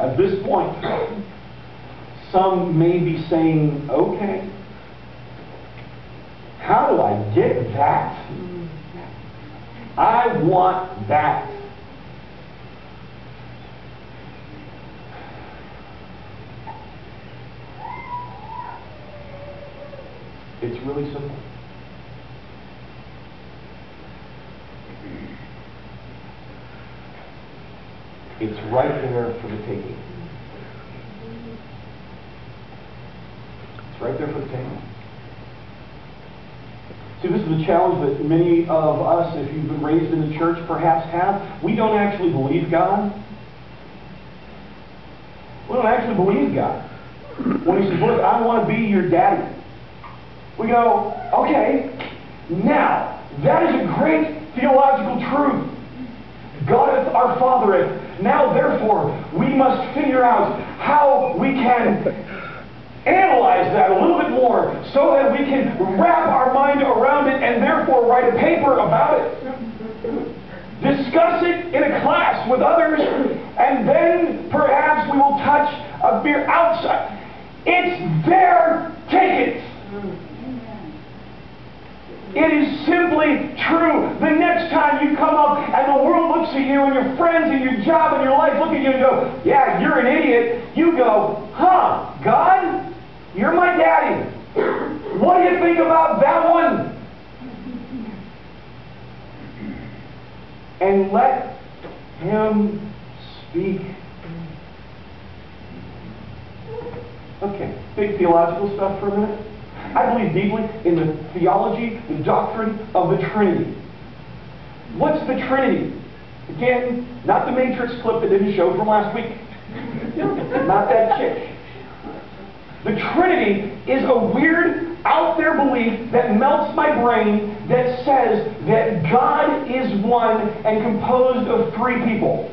At this point, some may be saying, okay, how do I get that? I want that. It's really simple. It's right there for the taking. It's right there for the taking. See, this is the challenge that many of us, if you've been raised in the church, perhaps have. We don't actually believe God. We don't actually believe God. When He says, look, I want to be your daddy. We go, okay, now, that is a great theological truth. God is our Father. Now, therefore, we must figure out how we can analyze that a little bit more so that we can wrap our mind around it and therefore write a paper about it. Discuss it in a class with others, and then perhaps we will touch a beer outside. It's there, take it. It is simply true. The next time you come up and the world looks at you and your friends and your job and your life look at you and go, yeah, you're an idiot. You go, huh, God, you're my daddy. What do you think about that one? And let Him speak. Okay, big theological stuff for a minute. I believe deeply in the theology, the doctrine of the Trinity. What's the Trinity? Again, not the Matrix clip that didn't show from last week. Not that chick. The Trinity is a weird, out there belief that melts my brain that says that God is one and composed of three people.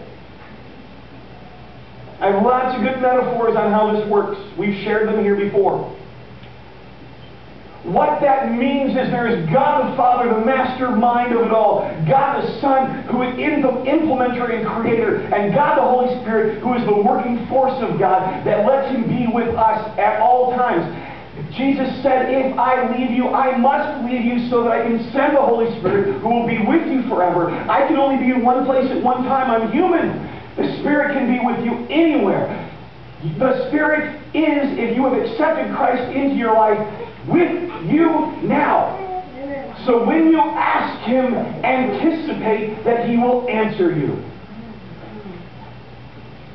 I have lots of good metaphors on how this works. We've shared them here before. What that means is there is God the Father, the mastermind of it all. God the Son, who is the implementer and creator. And God the Holy Spirit, who is the working force of God that lets Him be with us at all times. Jesus said, if I leave you, I must leave you so that I can send the Holy Spirit who will be with you forever. I can only be in one place at one time. I'm human. The Spirit can be with you anywhere. The Spirit is, if you have accepted Christ into your life, with you now. So when you ask Him, anticipate that He will answer you.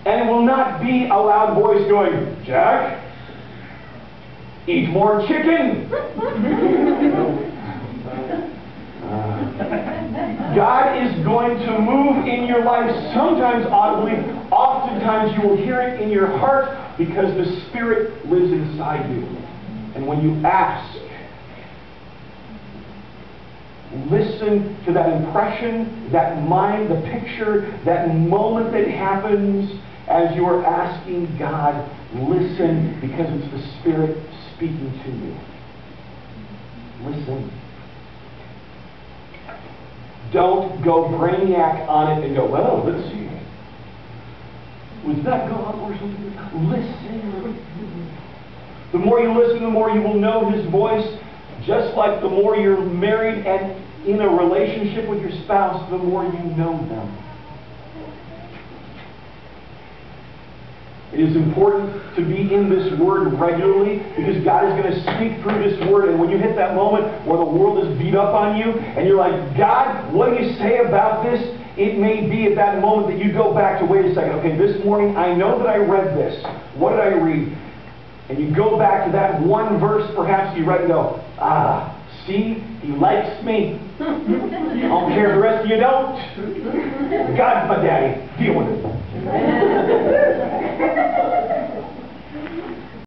And it will not be a loud voice going, Jack, eat more chicken. God is going to move in your life, sometimes audibly, oftentimes you will hear it in your heart because the Spirit lives inside you. And when you ask, listen to that impression, that mind, the picture, that moment that happens as you are asking God. Listen, because it's the Spirit speaking to you. Listen. Don't go brainiac on it and go, well, let's see. Was that God or something? Listen. The more you listen, the more you will know His voice. Just like the more you're married and in a relationship with your spouse, the more you know them. It is important to be in this Word regularly because God is going to speak through this Word. And when you hit that moment where the world is beat up on you and you're like, God, what do you say about this? It may be at that moment that you go back to, wait a second, okay, this morning I know that I read this. What did I read? And you go back to that one verse perhaps you read and go, see, He likes me. I don't care if the rest of you don't. God's my daddy. Deal with it.